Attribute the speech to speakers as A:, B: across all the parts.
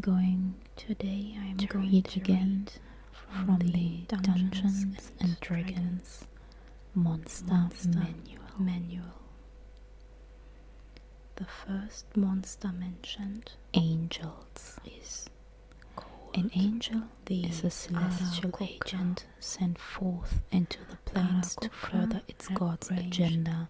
A: Today I am to read again from the Dungeons and Dragons Monster Manual. The first monster mentioned, angels, is called an angel. Is a celestial agent sent forth into the planes to further its god's agenda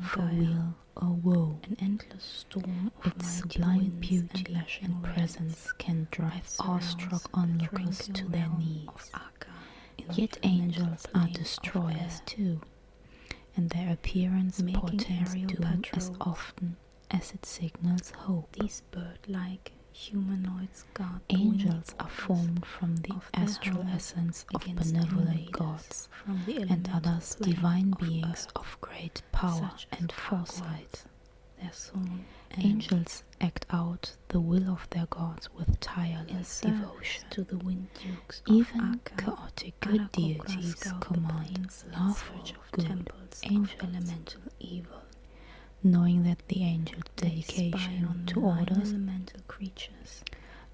A: for weal or woe. An endless storm of its sublime beauty and presence can drive awestruck onlookers to their knees. Yet angels are destroyers too, and their appearance portends doom as often as it signals hope. These bird-like humanoids guard angels are formed from the astral essence of benevolent gods and others divine beings of great power and foresight. Angels act out the will of their gods with tireless devotion. To the wind dukes even chaotic good deities command lawful good angel elemental evil, knowing that the angel's dedication to orders creatures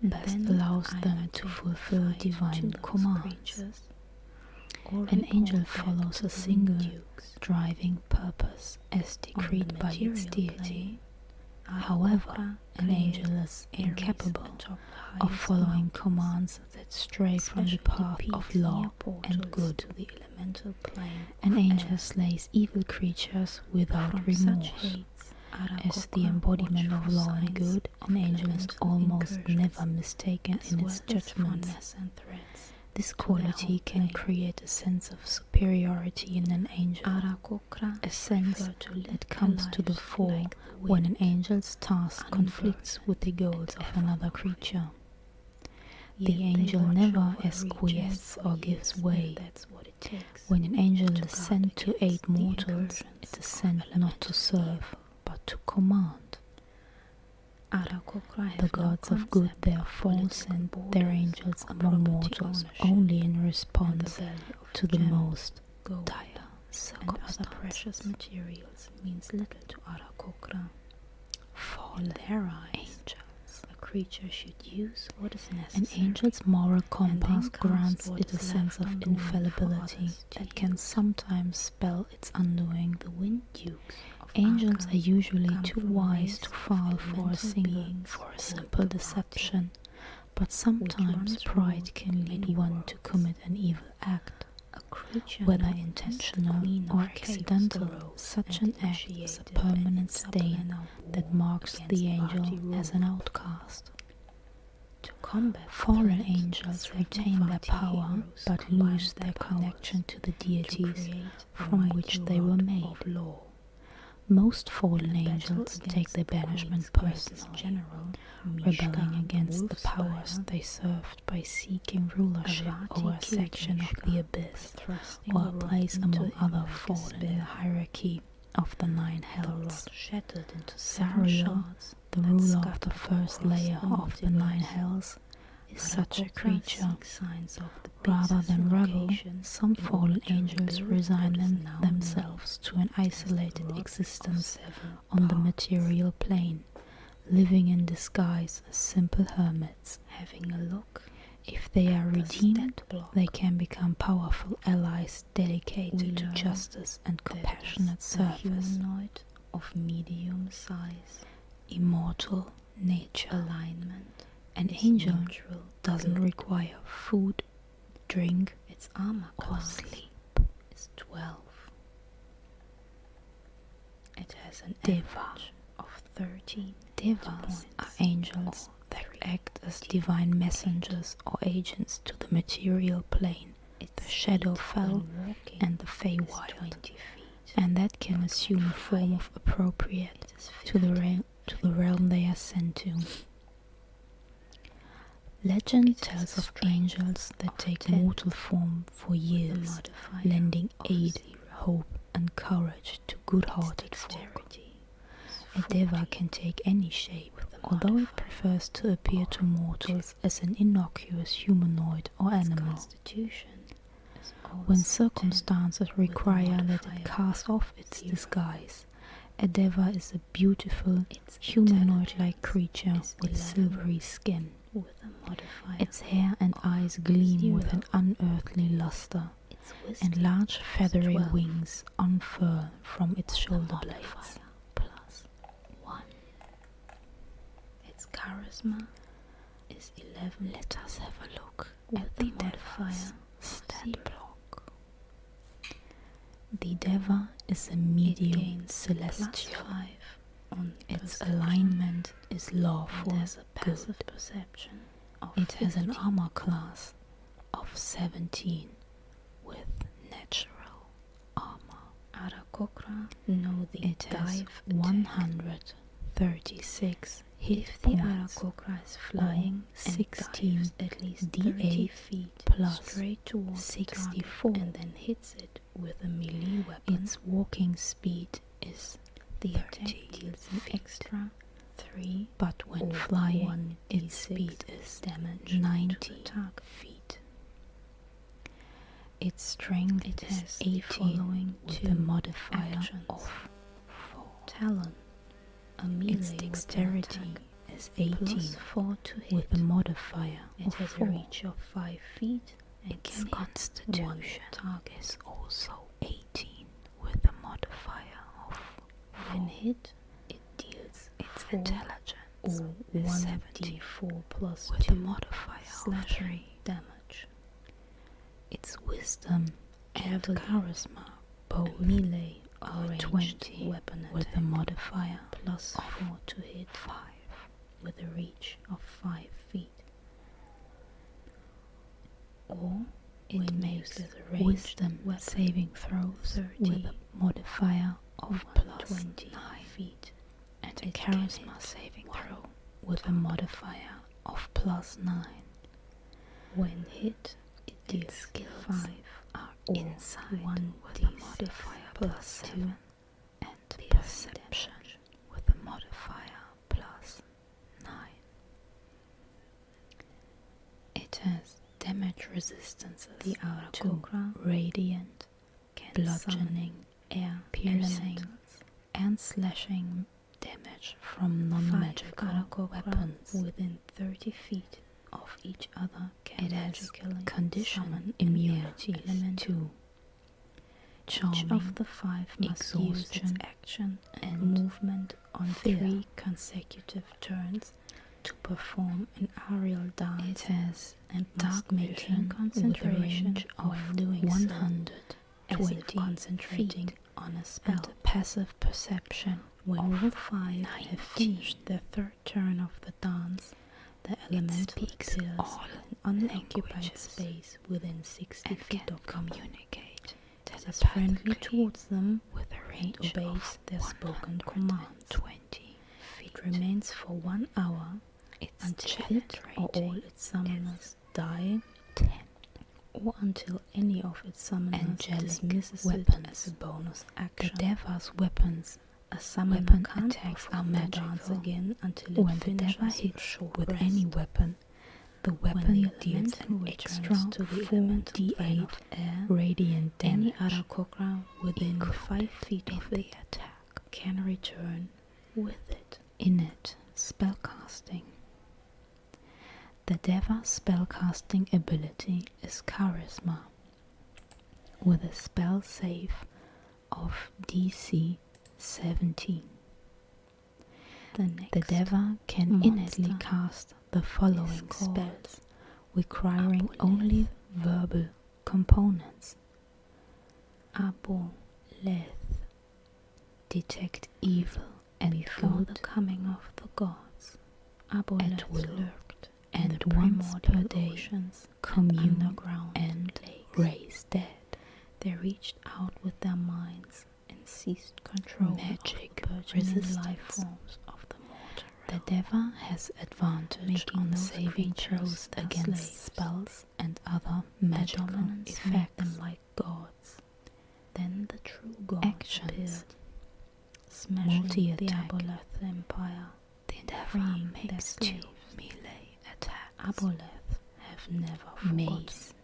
A: best allows them to fulfill divine commands. An angel follows a single driving purpose as decreed by its deity. However, an angel is incapable of following commands that stray from the path of law and good. An angel slays evil creatures without remorse. As the embodiment of law and good, an angel is almost never mistaken in its judgments. This quality can create a sense of superiority in an angel, a sense that comes to the fore when an angel's task conflicts with the goals of another creature. The angel never acquiesces or gives way. When an angel is sent to aid mortals, it is sent not to serve, but to command. The gods of good therefore send their angels among mortals only in response to the most dire circumstances. And other precious materials means little to Arakokra. For in their eyes, a creature should use what is necessary. An angel's moral compass grants it a sense of infallibility that can sometimes spell its undoing. The wind dukes angels are usually too wise to fall for a simple deception, but sometimes pride can lead one to commit an evil act. Whether intentional or accidental, such an act is a permanent stain that marks the angel as an outcast. Fallen angels retain their power but lose their connection to the deities from which they were made. Most fallen angels take their banishment personally, rebelling against the powers they served by seeking rulership over a section of the abyss or a place among other fallen in the hierarchy of the nine hells. Sariel, the ruler of the first layer of the nine hells, is such a creature. Rather than rebel, some fallen angels resign themselves to an isolated existence on the material plane, living in disguise as simple hermits. If they are redeemed, they can become powerful allies dedicated to justice and compassionate service. Of medium size, immortal nature, alignment. An angel doesn't require food, drink, its armor or sleep. Is 12. It has an average of 13. Devas are angels that act as divine messengers or agents to the material plane, the Shadowfell and the Feywild, and that can assume a form of appropriate to the realm they are sent to. Legend tells of angels that take mortal form for years, lending aid, hope, and courage to good-hearted folk. A Deva can take any shape, although it prefers to appear to mortals as an innocuous humanoid or animal. When circumstances require that it cast off its disguise, a Deva is a beautiful, humanoid-like creature with silvery skin, with a modifier.
B: Its hair and eyes gleam with an unearthly luster, and large feathery wings unfurl from its shoulder blades.
A: +1. Its charisma is 11.
B: Let us have a look
A: with
B: at
A: the
B: the
A: modifier
B: Deva's stat
A: 0.
B: block. The Deva is a medium celestial.
A: +5 on
B: Its
A: perception.
B: alignment is lawful.
A: It has a passive
B: good.
A: perception of
B: It has an
A: 50.
B: armor class of 17 with natural armor.
A: Arakokra know the
B: It has
A: dive
B: 136 hit
A: if the
B: points,
A: Arakokra is flying and
B: 16
A: dives at least
B: D8
A: 30 feet
B: plus
A: straight towards
B: 64,
A: the target and then hits it with a melee weapon.
B: Its walking speed is
A: The
B: 30
A: attack deals an extra 3
B: but when
A: or
B: flying,
A: 1d6
B: its speed is
A: damage
B: 90
A: to the target.
B: feet. Its strength
A: It
B: is
A: has the
B: 18
A: following
B: with
A: two
B: a modifier
A: actions.
B: of 4.
A: Talon, a melee
B: Its dexterity
A: weapon
B: is
A: attack,
B: 18
A: +4 to hit.
B: with a modifier
A: It
B: of
A: has
B: 4.
A: a reach of 5 feet and
B: Its
A: can hit
B: constitution
A: one target.
B: is also 18 with a modifier of 4.
A: When hit, it deals
B: Its
A: 4
B: intelligence
A: or
B: is 70
A: 1d4 plus
B: with
A: 2
B: a modifier of
A: slashing
B: 3.
A: damage.
B: Its wisdom and
A: Javelin,
B: charisma
A: a
B: both
A: melee
B: are
A: ranged
B: 20
A: weapon
B: with a
A: attack,
B: modifier
A: +4 to hit
B: 5.
A: with a reach of 5 feet. Or
B: It
A: when
B: makes
A: used as a ranged
B: wisdom
A: weapon,
B: saving throws
A: 30
B: with a modifier of
A: 120
B: +9
A: feet.
B: and a
A: It can
B: charisma
A: hit
B: saving
A: one
B: throw with a modifier of +9.
A: When hit, it
B: Its
A: deals
B: skills
A: 5
B: are
A: or
B: insight with a
A: 1d6
B: modifier
A: plus 2
B: +7 and
A: piercing
B: perception with a modifier +9. It has damage resistances
A: The
B: to
A: Arakokra
B: radiant,
A: can
B: bludgeoning,
A: summon air
B: piercing,
A: elementals.
B: and slashing damage from
A: 5
B: non-magical
A: Arakokra
B: weapons.
A: within 30 feet of each other can
B: It has
A: magically
B: condition
A: summon
B: immunities
A: an air elemental.
B: to
A: Each
B: charming,
A: of the 5 must use its
B: exhaustion,
A: action and
B: and
A: movement on
B: fear.
A: 3 consecutive turns to perform an aerial dance.
B: It has
A: and
B: dark
A: must maintain
B: vision with a
A: concentration
B: range
A: while
B: of
A: doing so,
B: 120
A: as if concentrating
B: feet,
A: on a spell.
B: and a passive perception
A: When
B: of
A: all 5 have
B: 19.
A: finished their 3rd turn of the dance, the elemental
B: speaks
A: appears
B: all
A: in unoccupied
B: languages
A: space within 60
B: and
A: feet
B: can
A: of them.
B: communicate
A: It is friendly
B: telepathically
A: towards them
B: with a
A: and
B: range
A: obeys
B: of
A: their spoken commands.
B: 120 feet.
A: It remains for 1 hour
B: Its
A: until
B: challenge
A: it or all
B: rating
A: its summoners die,
B: 10.
A: or until any of its summoners
B: Angelic
A: dismisses
B: weapons.
A: it as a bonus
B: The
A: action.
B: Deva's weapons
A: A summoner
B: weapon
A: can't
B: attacks
A: perform
B: are
A: the dance
B: magical.
A: again until it
B: when the Deva
A: finishes a
B: hits
A: short
B: with
A: rest.
B: any weapon, the weapon
A: the
B: deals
A: elemental
B: an
A: returns
B: extra
A: to the elemental plane
B: 4d8
A: of air,
B: radiant
A: any
B: damage
A: Arakokra within
B: included
A: 5 feet
B: in
A: of
B: the
A: it
B: attack.
A: can return with it.
B: Innate spellcasting. The Deva spellcasting ability is Charisma, with a spell save of DC 17. The Deva can innately
A: monster
B: cast the following
A: called
B: spells, requiring
A: Aboleth.
B: only verbal components:
A: Aboleth.
B: detect evil and
A: Before the
B: good
A: coming of the gods, Aboleth
B: at will,
A: lurked
B: and
A: in the
B: once per
A: primordial
B: day
A: oceans
B: commune
A: underground
B: and
A: lakes.
B: raise dead.
A: They reached out with their minds and seized control
B: Magic
A: of the burgeoning
B: resistance.
A: life forms of the mortal
B: The
A: realm.
B: Deva has advantage
A: Making
B: on
A: those
B: saving
A: creatures
B: throws
A: their
B: against
A: slaves.
B: spells and other
A: Their
B: magical
A: dominance made
B: effects.
A: them like gods. Then the true gods
B: Actions.
A: appeared, smashing the
B: Multi-attack.
A: Aboleth Empire.
B: The Deva
A: freeing
B: makes
A: their
B: 2
A: slaves.
B: melee attacks.
A: Aboleth have never forgotten.
B: Mace,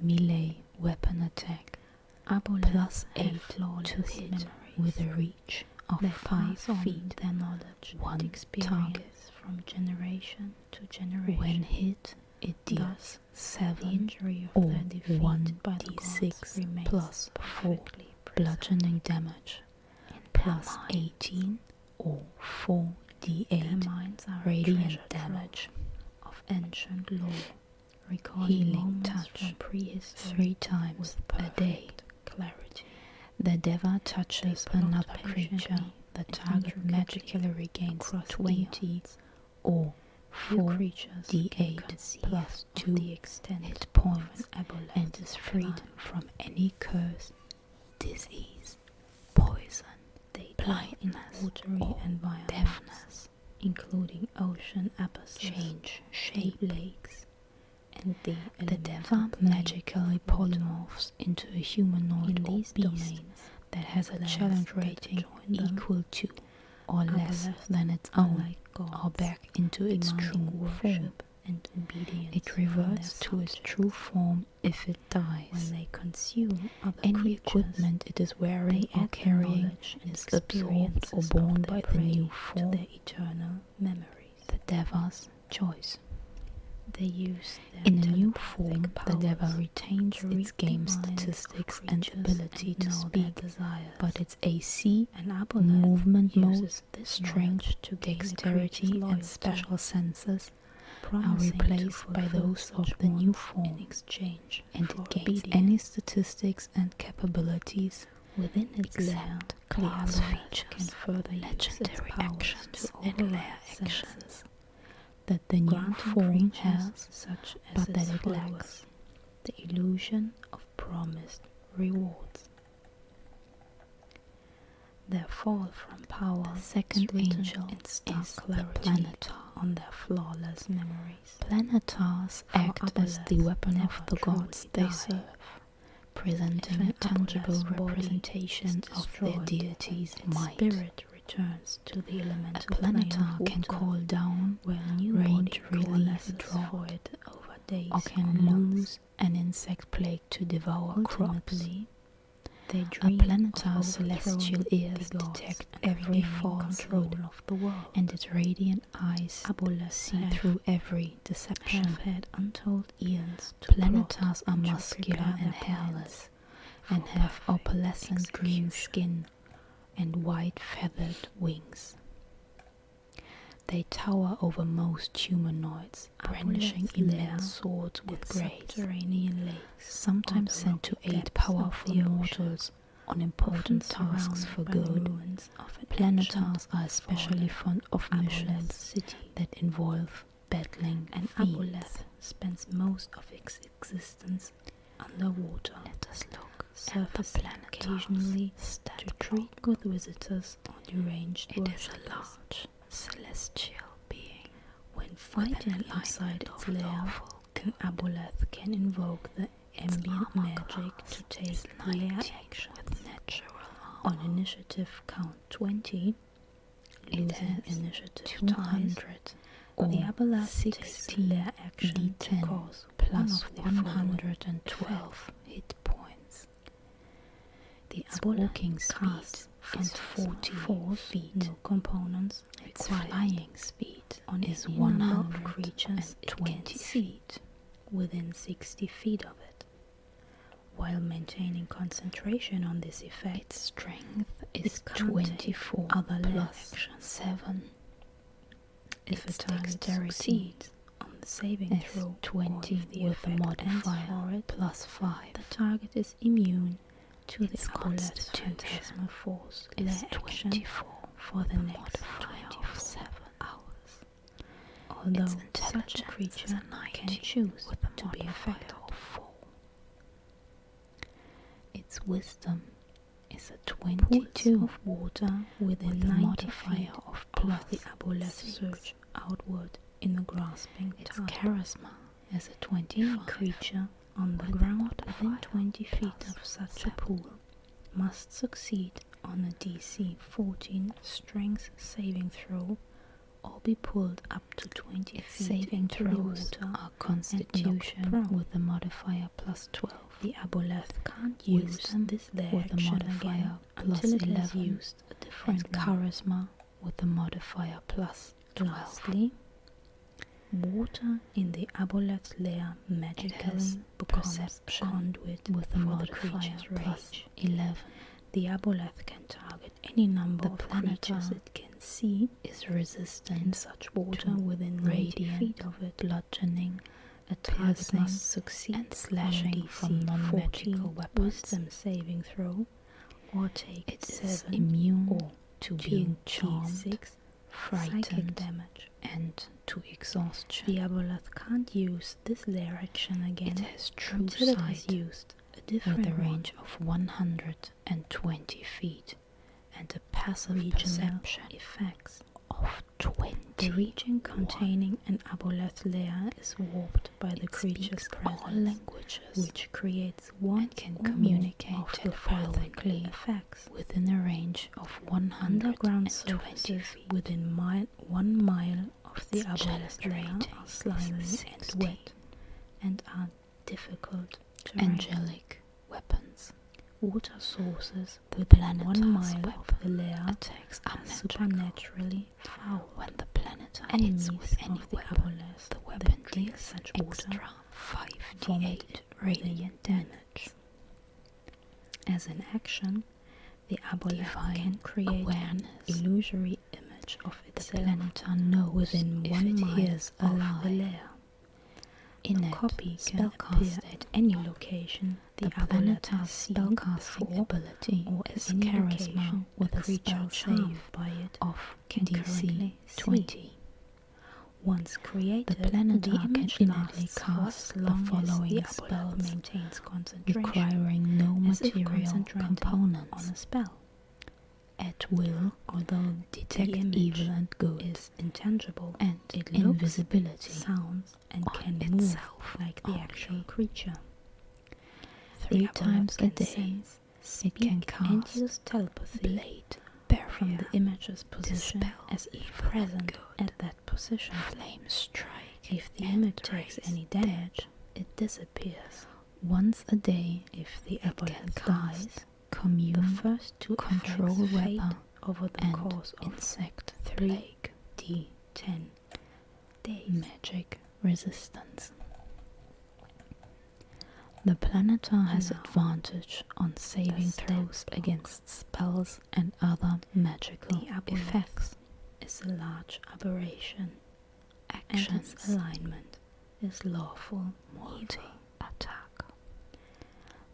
B: melee weapon attack,
A: Aboleth
B: plus
A: had
B: 8
A: flawless
B: to hit
A: memories.
B: with a reach of
A: they
B: 5 feet,
A: their knowledge
B: one
A: and experience
B: target.
A: from generation to generation.
B: When hit, it deals
A: Thus,
B: 7
A: the injury of
B: or
A: their defeat
B: 1
A: by the gods
B: d6
A: remains
B: plus 4
A: perfectly preserved
B: bludgeoning damage,
A: in
B: plus
A: their minds.
B: 18 or 4
A: Their
B: d8
A: minds are a
B: radiant
A: treasure
B: damage.
A: trove of ancient lore, recalling
B: Healing
A: moments
B: touch
A: from prehistory
B: 3 times
A: with
B: a day.
A: perfect clarity.
B: The Deva touches
A: They plot
B: another creature.
A: patiently
B: The
A: and
B: target
A: intricately
B: magically regains
A: across
B: 20
A: eons.
B: or
A: Few
B: 4
A: creatures
B: d8
A: can conceive
B: plus
A: of
B: 2
A: the extent
B: hit
A: of
B: points
A: an aboleth
B: and is freed
A: climb.
B: from any curse, disease, poison, blindness,
A: watery
B: or
A: environments,
B: deafness.
A: including ocean abysses,
B: Change
A: deep
B: shape.
A: lakes, and the
B: The
A: elemental
B: Deva
A: plane
B: magically
A: of water.
B: polymorphs into a humanoid
A: In
B: or
A: these
B: beast
A: domains,
B: that has a
A: lands
B: challenge
A: that
B: rating
A: join them,
B: equal to or less
A: aboleth,
B: than its own,
A: unlike
B: or
A: gods,
B: back into its
A: demanding
B: true
A: worship
B: form.
A: and obedience
B: It
A: from
B: reverts
A: their
B: to its
A: subjects.
B: true form if it dies.
A: When they consume other
B: Any
A: creatures,
B: equipment it is wearing
A: they
B: or
A: add the
B: carrying
A: knowledge and
B: is absorbed
A: experiences
B: or
A: of
B: borne
A: their
B: by the new
A: prey
B: form.
A: to their eternal memories.
B: The Deva's choice.
A: They use their
B: In a new
A: telepathic
B: form, the
A: powers
B: Deva retains
A: to
B: its
A: read the
B: game
A: minds of
B: statistics and
A: creatures
B: ability
A: and
B: to
A: know
B: speak,
A: their desires.
B: but its AC,
A: An aboleth
B: movement mode,
A: uses this
B: strength,
A: knowledge to gain the
B: dexterity,
A: creature's
B: and
A: loyalty,
B: special senses are
A: promising to
B: replaced by
A: fulfill
B: those of
A: such
B: the new
A: wants
B: form,
A: in exchange
B: and
A: for
B: it gains
A: obedience.
B: any statistics and capabilities
A: Within its lair,
B: except
A: the
B: class
A: aboleth
B: features,
A: can further use its
B: legendary
A: powers
B: actions,
A: to
B: and
A: override
B: lair
A: senses,
B: actions that the new
A: granting
B: form
A: creatures
B: has,
A: such as
B: but
A: its
B: that it
A: followers
B: lacks.
A: the illusion of promised rewards. Their fall from power
B: The second
A: is written
B: angel
A: in stark
B: is the
A: clarity
B: Planetar.
A: on their flawless memories.
B: Planetars act as the
A: aboleths
B: weapon of
A: never
B: the gods
A: truly
B: they
A: die.
B: serve, presenting
A: If
B: a
A: an
B: tangible
A: aboleth's body
B: representation
A: is
B: of their
A: destroyed,
B: deity's
A: its
B: might.
A: spirit returns to the
B: A
A: elemental plane of
B: planetar can
A: water,
B: call down,
A: where a new
B: range
A: body
B: relief
A: coalesces
B: drought,
A: for it over days
B: or can
A: months.
B: lose an insect plague to devour crops.
A: Ultimately, they
B: A
A: dream
B: planetar's
A: of
B: celestial
A: overthrowing
B: ears
A: the gods
B: detect
A: and
B: every
A: regaining
B: falsehood,
A: control of the world.
B: and its radiant eyes
A: Aboleths
B: see
A: have
B: through every deception.
A: had untold eons to
B: Planetars are
A: plot and to
B: muscular
A: prepare
B: and
A: their plans
B: hairless, and
A: for
B: have
A: perfect
B: opalescent green
A: execution.
B: skin and white feathered wings. They tower over most humanoids, brandishing
A: Aboleths lair
B: immense swords with
A: in
B: grace,
A: subterranean lakes,
B: sometimes
A: or the
B: sent to
A: rocky
B: aid
A: depths
B: powerful
A: of the
B: mortals on
A: often
B: important tasks
A: surrounded
B: for
A: by the
B: good.
A: ruins of an
B: Planetars
A: ancient
B: are especially
A: fallen
B: fond of
A: aboleth
B: missions
A: city.
B: that involve battling
A: An
B: fiends.
A: aboleth spends most of its existence underwater,
B: Let us look
A: surfacing occasionally to treat with visitors or deranged
B: It is
A: worshippers.
B: a large celestial being.
A: When fighting inside its lair, an aboleth can invoke the ambient magic to take lair action.
B: With natural
A: On initiative count 20, losing initiative
B: 200
A: ties,
B: or
A: the aboleth
B: 16
A: takes lair action to
B: D10
A: cause
B: plus
A: one of the following
B: 112 hit points.
A: The
B: Its
A: aboleth
B: walking speed
A: casts
B: is
A: phantasmal
B: 40
A: force,
B: feet.
A: no components
B: Its
A: required.
B: flying speed
A: On
B: is
A: any number of creatures it
B: 120
A: can see within 60 feet of it. While maintaining concentration on this effect,
B: Its strength is
A: it can't take
B: 24
A: other lair
B: plus
A: actions.
B: 7.
A: If
B: Its
A: a target
B: dexterity
A: succeeds on the saving
B: is
A: throw,
B: 20
A: or if the
B: with a
A: effect ends
B: modifier
A: for it,
B: plus 5.
A: the target is immune to the
B: Its
A: aboleth's
B: constitution
A: phantasmal force
B: is
A: lair action
B: 24
A: for the next
B: modifier
A: 24
B: of 7
A: hours. Although such a
B: intelligence
A: creature
B: is a 90
A: can choose
B: with a
A: to be
B: modifier
A: affected.
B: of 4. Its wisdom is a
A: Pools
B: 22
A: of water within
B: with a
A: 90
B: modifier
A: feet
B: of
A: plus
B: plus
A: the aboleth
B: 6.
A: surge outward in the grasping
B: Its
A: target.
B: charisma is a
A: Any
B: 25
A: creature on the
B: with a
A: ground within
B: modifier
A: 20 feet
B: plus
A: of such
B: 7.
A: a pool must succeed on a DC 14 strength saving throw, or be pulled up to 20
B: Its
A: feet
B: saving
A: into the
B: throws
A: water
B: are Constitution with the modifier +12.
A: The aboleth can't use this their
B: with the
A: action
B: modifier
A: again until it has
B: +11
A: used a different
B: and
A: one.
B: Charisma with the modifier +12.
A: Lastly, water in the aboleth's lair magically becomes
B: Perception
A: conduit
B: with the
A: for the
B: modifier
A: creature's rage.
B: +11.
A: The aboleth can target any number
B: The
A: of creatures
B: Planetar
A: it can see
B: is resistant
A: in such water
B: to
A: within 90
B: radiant,
A: feet of it.
B: bludgeoning,
A: A target
B: piercing,
A: must succeed
B: and slashing
A: on
B: from
A: DC
B: non-magical
A: 14
B: weapons.
A: Wisdom saving throw, or take
B: It is
A: 7
B: immune
A: or
B: to being charmed,
A: 6
B: frightened,
A: psychic damage.
B: and to exhaustion.
A: The aboleth can't use this lair action again
B: It has true
A: until it has
B: sight
A: used a different
B: with a
A: one.
B: range of 120 feet and a passive
A: Regional
B: perception
A: effects.
B: of 20.
A: The region containing an aboleth lair is warped by the
B: It
A: creature's
B: speaks all
A: presence,
B: languages
A: which creates one
B: and can
A: or more
B: communicate
A: of the following
B: telepathically
A: effects.
B: within a range of 120
A: Underground surfaces
B: feet.
A: within 1 mile of the
B: Its
A: aboleth lair
B: generating
A: are slimy
B: is
A: and
B: 16.
A: wet and are difficult to
B: Angelic weapons.
A: Water sources
B: The
A: within 1
B: Planetar's
A: mile of the lair
B: Attacks are
A: are
B: magical.
A: supernaturally foul.
B: When the Planetar
A: Enemies
B: hits with any
A: of the
B: weapon,
A: aboleth
B: the
A: that
B: weapon
A: drink
B: deals
A: such
B: an
A: water
B: extra
A: vomit
B: 5d8 radiant damage.
A: As an action, the aboleth
B: Divine
A: can create an
B: awareness.
A: illusory image of
B: The
A: itself
B: Planetar knows
A: within
B: if
A: 1
B: it
A: mile
B: hears a
A: of
B: lie.
A: the lair.
B: In
A: A
B: it,
A: copy can appear
B: spellcasting.
A: at any location the
B: The
A: aboleth
B: Planetar's
A: has seen
B: spellcasting
A: before,
B: ability
A: or at
B: is
A: any
B: charisma
A: location
B: with
A: a
B: a
A: creature
B: spell
A: charmed
B: save
A: by it
B: of
A: can
B: DC
A: currently
B: 20.
A: Once created,
B: The Planetar
A: the
B: can
A: image
B: innately
A: lasts for
B: cast
A: as
B: the
A: long as
B: following
A: the aboleth
B: spells,
A: maintains concentration,
B: requiring no
A: as if
B: material
A: concentrating
B: components.
A: on a spell.
B: At will,
A: Although
B: detect
A: the image
B: evil and good,
A: is intangible,
B: and
A: it looks,
B: invisibility
A: sounds, and
B: on
A: can
B: itself
A: move like the
B: only.
A: actual creature.
B: 3
A: The
B: times
A: aboleth
B: a
A: can
B: day.
A: sense,
B: It
A: speak,
B: can
A: and
B: cast
A: use telepathy
B: blade,
A: from
B: barrier,
A: the image's position
B: dispel
A: as if
B: evil and
A: present
B: good,
A: at that position.
B: flame strike.
A: If the
B: and
A: image takes
B: raise
A: any damage, it disappears.
B: Once a day,
A: If the
B: it can
A: aboleth
B: cast
A: dies, the
B: commune,
A: first 2
B: control
A: effects fade
B: weapon,
A: over the
B: and
A: course of
B: insect
A: 3
B: plague,
A: D10 days.
B: magic resistance. The Planetar has
A: Now,
B: advantage on saving
A: the
B: throws
A: stat
B: against spells and other magical
A: The aboleth
B: effects.
A: is a large aberration, and
B: Actions:
A: its alignment is lawful
B: multi-attack.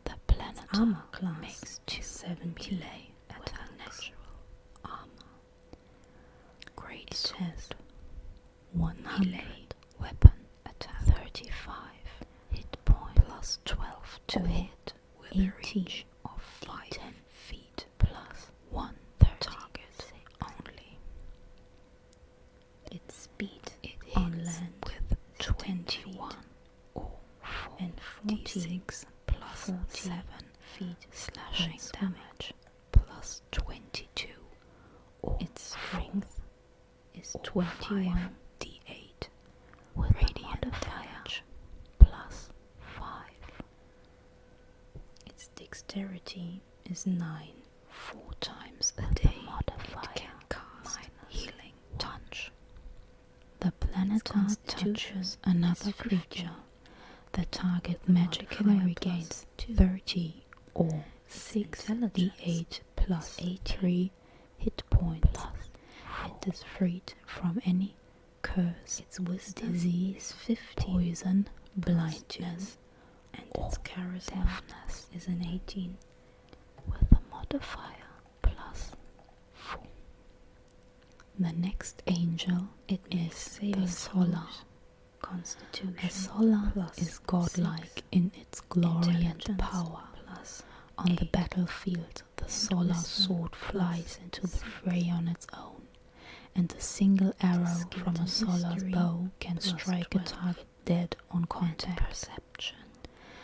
B: The Planetar
A: armor class
B: makes 2
A: 17
B: melee attacks.
A: natural armor.
B: Great
A: It
B: sword,
A: has
B: 100
A: melee
B: weapon attack, 35 hit point, plus 12 to
A: or
B: hit with
A: 18
B: a reach of 5 feet, plus 1 target only.
A: its speed
B: It
A: on
B: hits
A: land
B: with
A: 10 feet
B: 21 or
A: and
B: 46 plus
A: 14
B: 7
A: feet
B: slashing
A: when swimming.
B: damage, plus 22 or
A: Its strength is 21
B: 21 d8 with radiant damage, plus 5.
A: Its dexterity is 9.
B: 4 times a day it can cast healing touch. The Planetar
A: constitution
B: touches another
A: is 50.
B: creature. The target
A: the
B: magically
A: modifier
B: regains
A: +2.
B: 30 or
A: 6
B: d8 plus
A: 18
B: 3 hit points. It is freed from any curse,
A: Its wisdom
B: disease,
A: is 50.
B: poison, blindness,
A: And
B: or
A: its charisma
B: deafness
A: is an 18.
B: with a modifier plus 4. The next angel
A: It
B: is
A: makes saving
B: the Solar.
A: throws. Constitution
B: The Solar
A: plus
B: is godlike
A: 6.
B: in its glory and
A: Intelligence
B: power.
A: plus
B: On the
A: 8.
B: battlefield, the Solar
A: wisdom
B: sword
A: plus
B: flies into the
A: 6.
B: fray on its own, and a single arrow
A: Skill
B: from a
A: and
B: Solar's
A: history
B: bow can
A: plus
B: strike
A: 12.
B: a target dead on
A: And
B: contact.
A: perception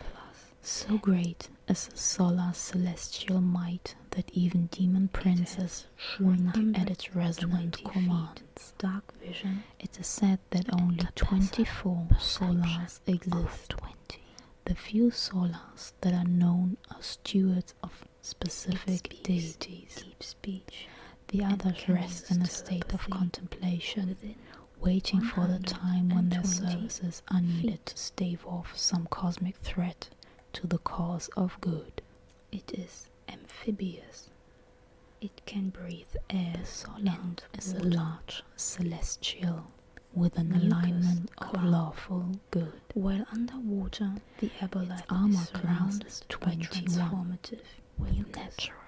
A: plus
B: So great is the solar's celestial might that even demon princes shrink at its resonant commands.
A: Dark vision.
B: It is said that only 24 solars exist. The few solars that are known are stewards of specific deities.
A: Deep speech.
B: The others rest in a state of contemplation, waiting for the time when their services are needed to stave off some cosmic threat to the cause of good.
A: It is amphibious. It can breathe air.
B: The solar is a large celestial with an alignment of lawful good.
A: While underwater, the aboleth
B: armor
A: is
B: class is
A: surrounded by
B: 21
A: transformative
B: with natural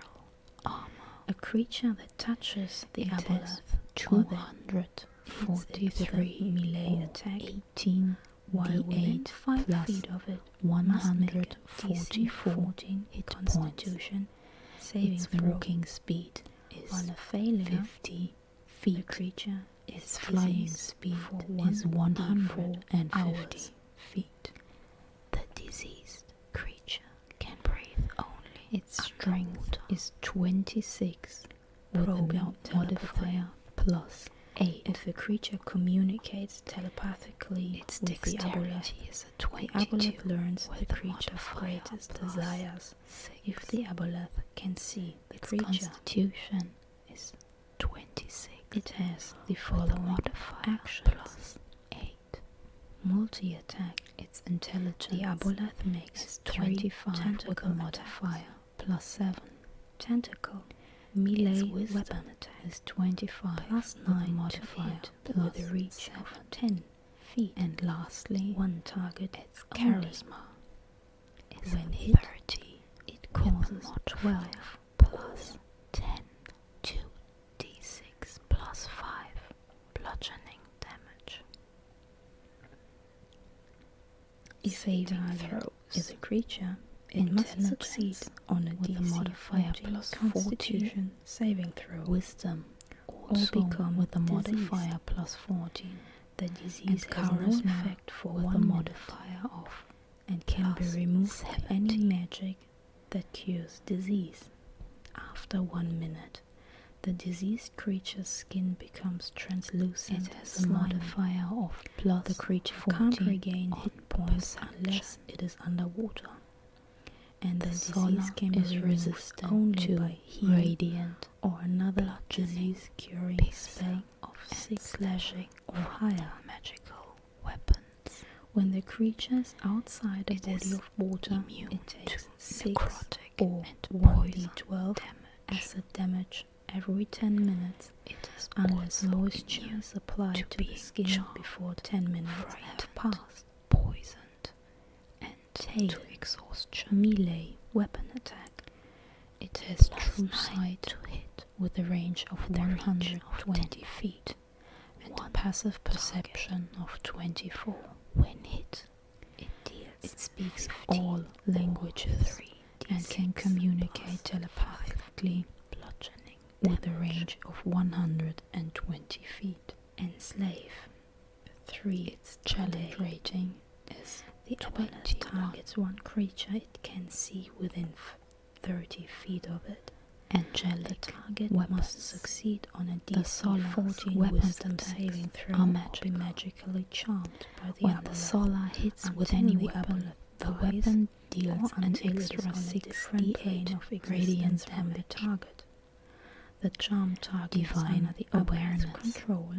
B: armor.
A: A creature that touches the
B: It
A: aboleth
B: has 243
A: melee attack,
B: 18
A: while within
B: D8
A: 5
B: plus
A: feet of it,
B: 144 hit
A: Constitution
B: points.
A: saving
B: Its
A: throw.
B: walking speed is
A: On a failure,
B: 50
A: the
B: feet.
A: creature
B: Its
A: is
B: flying
A: diseased
B: speed
A: for
B: is
A: 1d4
B: 150
A: hours.
B: feet. The diseased creature can breathe only.
A: Its strength is 26
B: with
A: probing
B: a modifier plus 8.
A: If a creature communicates telepathically
B: Its
A: with the aboleth,
B: dexterity is a
A: the
B: 22
A: aboleth learns
B: with
A: the
B: a
A: creature's
B: modifier
A: greatest
B: plus
A: desires.
B: 6.
A: If the aboleth can see the
B: Its
A: creature,
B: constitution is 26.
A: it has the
B: with a
A: following
B: modifier
A: actions.
B: plus 8.
A: Multi-attack.
B: Its intelligence
A: The aboleth makes
B: is
A: 3
B: 25 with a
A: tentacle
B: modifier plus 7.
A: Tentacle. Melee
B: Its wisdom
A: weapon attack
B: is 25
A: plus
B: with a
A: 9 to
B: modifier
A: hit
B: plus
A: with a reach
B: 7.
A: of 10 feet.
B: And lastly,
A: One target.
B: its
A: only.
B: charisma is
A: When hit,
B: 30
A: it
B: with a
A: causes
B: modifier
A: 12
B: plus 10 2d6 plus 5 bludgeoning damage.
A: saving throws. Is a creature, it must succeed on a
B: with a
A: DC
B: modifier
A: 14
B: plus
A: Constitution saving throw.
B: Wisdom
A: Or
B: also
A: become
B: with a
A: diseased.
B: modifier plus 14.
A: The disease
B: And
A: has no
B: charisma
A: effect for
B: with a
A: 1 minute
B: modifier of
A: and can be
B: plus
A: removed by any
B: 70.
A: magic that cures disease. After 1 minute, the diseased creature's skin becomes translucent
B: It has
A: as
B: a
A: slime.
B: modifier of plus
A: The creature
B: 14
A: can't regain
B: on
A: hit points
B: perception.
A: unless it is underwater. And the
B: solar
A: disease can be
B: is
A: removed
B: resistant
A: only
B: to
A: by healing
B: radiant
A: or another
B: bludgeoning,
A: disease-curing
B: piercing,
A: spell of
B: and
A: 6
B: slashing
A: or higher.
B: magical weapons.
A: When the creature is outside a
B: It
A: body
B: is
A: of water,
B: immune
A: it takes
B: to
A: 6
B: necrotic
A: or
B: and
A: 1d12
B: damage.
A: acid damage every 10 minutes
B: It is
A: unless
B: also
A: moisture
B: immune
A: is applied
B: to
A: to the
B: being
A: skin
B: charmed,
A: before 10 minutes have
B: frightened,
A: passed.
B: poisoned, and
A: Tail.
B: to exhaustion.
A: Melee weapon attack.
B: It has
A: Plus
B: true
A: 9
B: sight
A: to hit
B: with a range of
A: with a range of
B: 120 feet and a
A: One
B: passive perception of 24.
A: When hit, it deals
B: It speaks
A: 50
B: all languages and can
A: 3d6
B: communicate
A: plus
B: telepathically
A: bludgeoning
B: with a
A: damage.
B: range of 120 feet.
A: Enslave. 3
B: Its challenge rating is
A: The aboleth
B: 21.
A: targets one creature it can see within 30 feet of it. The
B: Angelic
A: target
B: weapons.
A: must succeed on a
B: The
A: DC
B: solar's
A: 14
B: weapons
A: wisdom
B: attacks
A: saving throw
B: are
A: or be
B: magical.
A: magically charmed by the
B: When the
A: aboleth.
B: solar hits with
A: Until
B: any
A: the
B: weapon,
A: aboleth
B: the
A: dies
B: weapon deals
A: or
B: an
A: until it is
B: extra
A: on a
B: 6
A: different plane
B: D8
A: of existence
B: radiant
A: from the
B: damage.
A: target. The charmed target is
B: Divine
A: under the aboleth's
B: awareness.
A: control,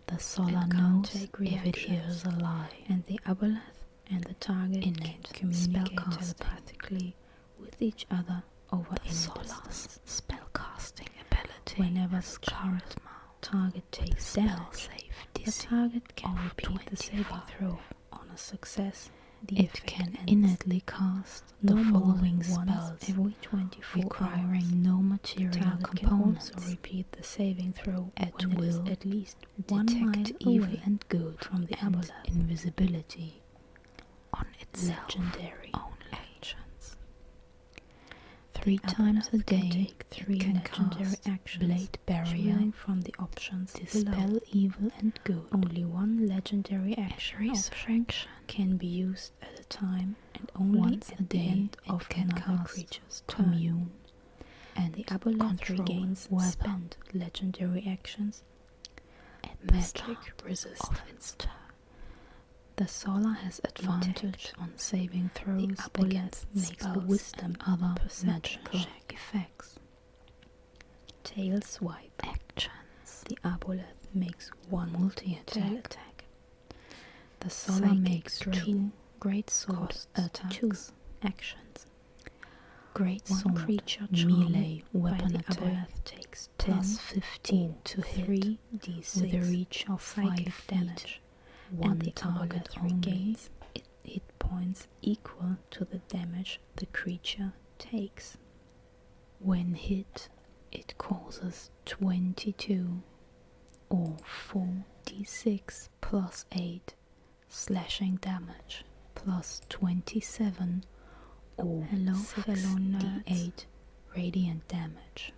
B: The solar
A: can't
B: knows
A: take
B: if it
A: reactions.
B: hears a lie.
A: and the aboleth and the target can
B: Innate
A: communicate
B: spellcasting.
A: telepathically with each other over
B: The
A: any
B: solar's
A: distance.
B: spellcasting ability
A: Whenever
B: has
A: the current
B: charisma
A: target
B: with a
A: takes
B: spell
A: damage,
B: save
A: the
B: DC
A: target can
B: of
A: repeat the saving
B: 25.
A: throw. On a success, the
B: It
A: effect
B: can
A: ends.
B: innately cast the
A: No more
B: following
A: than once
B: spells
A: every 24 hours.
B: requiring no
A: The
B: material
A: target
B: components.
A: can also repeat the saving throw
B: At
A: when it is
B: will,
A: at least 1 mile
B: detect evil
A: away
B: and good
A: from the
B: and
A: aboleth.
B: invisibility on itself
A: Legendary
B: only. Actions. 3 times a day.
A: Three
B: Can
A: legendary
B: cast
A: actions,
B: Blade Barrier,
A: choosing from the options
B: Dispel
A: below.
B: Evil and Good.
A: Only one legendary action option can be used at a time, and only
B: Once
A: at
B: a
A: the
B: day
A: end
B: it
A: of
B: can
A: another
B: cast
A: creature's turn.
B: Commune and
A: The aboleth
B: control
A: regains
B: weather
A: spent legendary actions
B: at the
A: magic
B: start
A: resistance.
B: of its turn. The Solar has advantage on saving throws against
A: makes
B: spells
A: a wisdom
B: and other
A: perception
B: magical
A: check.
B: effects.
A: Tail swipe.
B: Actions.
A: The aboleth makes one tail attack.
B: The Solar
A: Psychic
B: makes
A: drill
B: 2 great sword
A: costs
B: attacks.
A: 2 actions.
B: Great
A: One
B: sword
A: creature
B: melee
A: charmed by
B: weapon
A: the
B: attack
A: aboleth takes
B: plus
A: 10
B: 15 to hit
A: 3d6
B: with a reach of 5
A: psychic
B: feet.
A: damage,
B: One
A: and the
B: target
A: aboleth
B: only.
A: regains hit points equal to the damage the creature takes.
B: When hit, it causes 22 or 4d6 plus 8 slashing damage plus 27 or
A: Hello, fellow nerds.
B: 6d8 radiant damage.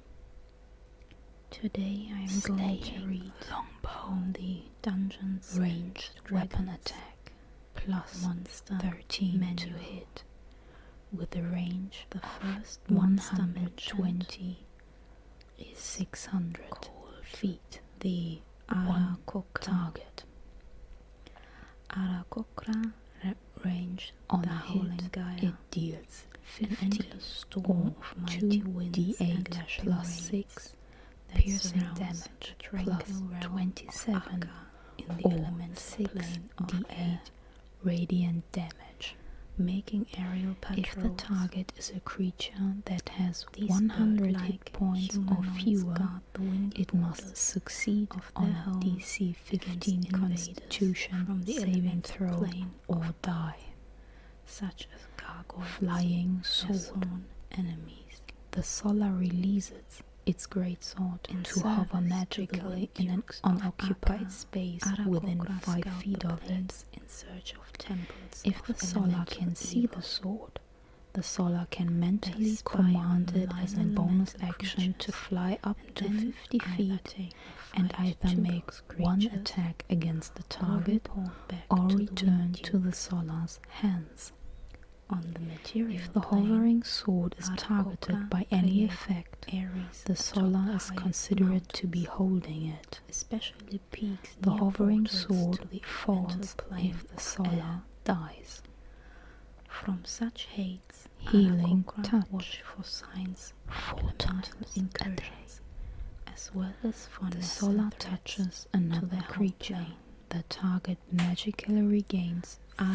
A: Today I am going to read from the Dungeons
B: Ranged
A: and
B: weapon
A: Dragons
B: attack plus
A: Monster
B: 13
A: Manual.
B: to hit with a range
A: The first
B: of
A: monster
B: 120 is 600 feet.
A: The
B: One
A: Arakokra.
B: target.
A: Arakokra range
B: On
A: the
B: a
A: howling
B: hit,
A: Gaia.
B: it deals
A: An
B: 50
A: endless storm
B: or
A: of mighty winds and
B: 2d8
A: lashing
B: plus
A: rains
B: 6
A: that
B: piercing
A: surrounds
B: damage
A: the tranquil
B: plus
A: realm of
B: 27
A: Akka in the
B: or
A: elemental plane of
B: 6d8
A: air,
B: radiant damage.
A: making aerial patrols.
B: If the target is a creature that has
A: These
B: 100 hit
A: bird-like
B: points or
A: humanoids
B: fewer,
A: guard the wind
B: it
A: borders
B: must succeed
A: of
B: on
A: their
B: a
A: home
B: DC 15
A: against invaders
B: Constitution
A: from the
B: saving
A: elemental
B: throw
A: plane
B: or
A: of
B: die.
A: such as gargoyles,
B: Flying
A: their
B: sword.
A: sworn enemies.
B: The Solar releases its great sword
A: In
B: to hover
A: service to the
B: magically in an
A: Dukes of
B: unoccupied
A: Akka,
B: space
A: Arakokra
B: within 5
A: scout
B: feet
A: the
B: of it.
A: plains in search of temples
B: If the
A: of
B: Solar
A: elemental
B: can see
A: evil.
B: the sword, the Solar can mentally
A: spy
B: command
A: on
B: it as a
A: 9
B: bonus
A: elemental
B: action to
A: creatures,
B: fly up
A: and
B: to
A: then
B: 50
A: either
B: feet
A: take a
B: and
A: fight
B: either
A: to
B: make
A: those
B: one
A: creatures
B: attack against the
A: or
B: target
A: report back
B: or
A: to the
B: return
A: wind
B: to the
A: duke.
B: Solar's hands.
A: On the material
B: If the
A: plane,
B: hovering sword is
A: Arakokra
B: targeted by any
A: created
B: effect,
A: Ares
B: the
A: atop
B: Solar
A: the
B: is
A: highest
B: considered to be
A: mountains,
B: holding it.
A: especially peaks
B: The
A: near
B: hovering
A: portals
B: sword
A: to the
B: falls
A: elemental plane
B: if the
A: of
B: Solar
A: air.
B: dies.
A: From such hates,
B: Healing
A: Arakokra
B: touch.
A: watch for signs of
B: 4
A: elemental
B: times a
A: incursions, as well as for
B: The Solar
A: necessary threats
B: touches
A: to
B: another
A: their home
B: creature.
A: plane.
B: The target magically regains 40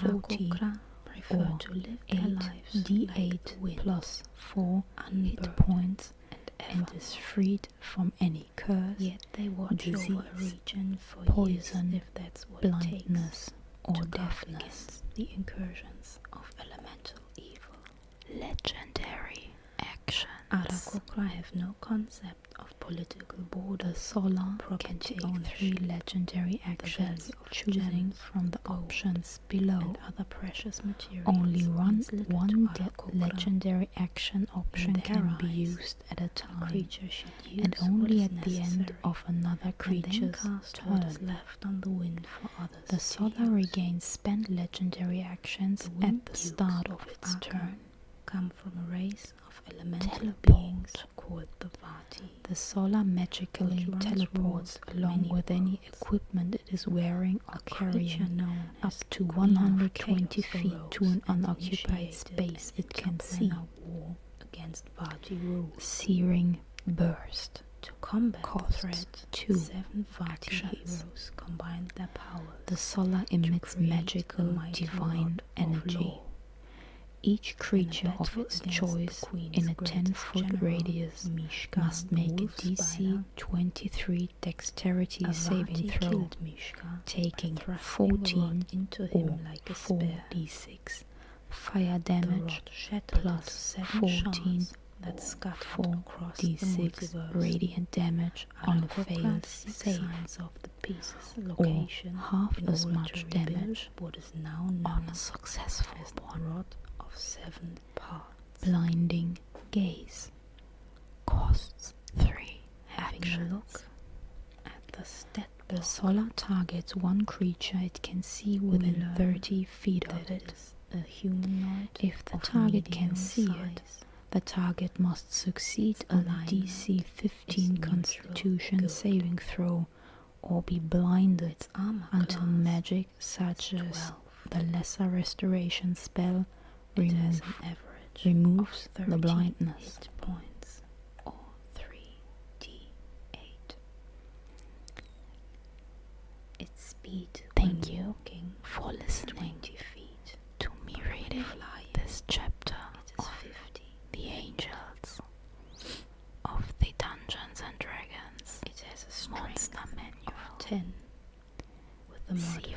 A: Arakokra prefer
B: or
A: to live their lives
B: 8d8
A: like the wind,
B: plus 4 hit
A: unburdened
B: points
A: and
B: and is freed from any curse,
A: Yet they watch over a
B: disease,
A: region for
B: poison,
A: years if that's what it
B: blindness, or
A: takes to guard
B: deafness.
A: against the incursions of elemental evil.
B: Legendary actions.
A: Arakokra have no concept of political
B: The
A: borders.
B: Solar can
A: property
B: take
A: ownership,
B: 3 legendary actions,
A: value of
B: choosing
A: gems,
B: from the
A: gold,
B: options below.
A: and other precious materials.
B: Only
A: means little
B: one
A: to Arakokra.
B: legendary action option
A: their
B: can be
A: eyes,
B: used at a
A: A
B: time,
A: creature should use
B: and
A: what
B: only
A: is
B: at the end
A: necessary,
B: of another
A: and then
B: creature's
A: cast what is
B: turn.
A: left on the wind for others
B: The
A: to
B: Solar
A: use.
B: regains spent legendary actions
A: The
B: at
A: wind
B: the
A: dukes
B: start of its
A: Akka
B: turn.
A: come from a race of elemental
B: Teleport.
A: beings called the Vati.
B: The Solar magically
A: Which runs
B: teleports
A: rules
B: along
A: many
B: with any
A: worlds.
B: equipment it is wearing or
A: A creature
B: carrying
A: known
B: up
A: as
B: to
A: the Queen of
B: 120
A: Chaos
B: feet
A: arose
B: to an
A: and
B: unoccupied
A: initiated
B: space
A: an
B: it can see.
A: interplanar war against Vati rule.
B: Searing Burst.
A: To combat the
B: Costs
A: threat,
B: 2
A: 7 Vati
B: actions.
A: heroes combined their powers.
B: The Solar emits
A: create
B: magical
A: the mighty
B: divine
A: rod of
B: energy.
A: law.
B: Each creature of
A: battle
B: its
A: against
B: choice
A: the Queen's
B: in a
A: greatest
B: 10-foot
A: general,
B: radius
A: Mishka,
B: must
A: the
B: make a
A: wolf
B: DC
A: spider.
B: 23 dexterity
A: A
B: saving
A: Vati
B: throw,
A: killed Mishka
B: taking
A: by thrusting the
B: 14
A: rod into him
B: or
A: like a spear.
B: 4d6 fire
A: The
B: damage
A: rod shattered
B: plus
A: into 7
B: 14
A: shards that scattered across the
B: 4d6
A: multiverse.
B: radiant damage on a
A: Arakokra
B: failed
A: seeks
B: save,
A: signs of the piece's
B: or
A: location
B: half
A: in
B: as
A: order
B: much
A: to rebuild
B: damage
A: what is now
B: on
A: known
B: a successful
A: as the
B: one.
A: rod of 7 parts.
B: Blinding gaze. Costs 3
A: Having
B: actions.
A: a look at the stat
B: The
A: block
B: solar targets one creature it can see within
A: learn
B: 30 feet of
A: that
B: it.
A: is a humanoid
B: If the
A: of
B: target can
A: medium
B: see it,
A: size.
B: the target must succeed
A: Its
B: on a
A: alignment
B: DC
A: is
B: 15
A: neutral
B: Constitution
A: good.
B: saving throw or be blinded
A: Its armor
B: until
A: class
B: magic such
A: is
B: as
A: 12.
B: the Lesser Restoration spell
A: It has an average
B: removes
A: of
B: the
A: 30
B: blindness.
A: hit points or 3d8. Its speed
B: Thank
A: when
B: you
A: walking
B: for listening
A: 20 feet.
B: to me reading
A: Flying,
B: this chapter
A: it is
B: of
A: 50.
B: the Angels of the Dungeons and Dragons
A: It has a strength
B: Monster Manual.
A: of 10 with the
B: See
A: modifier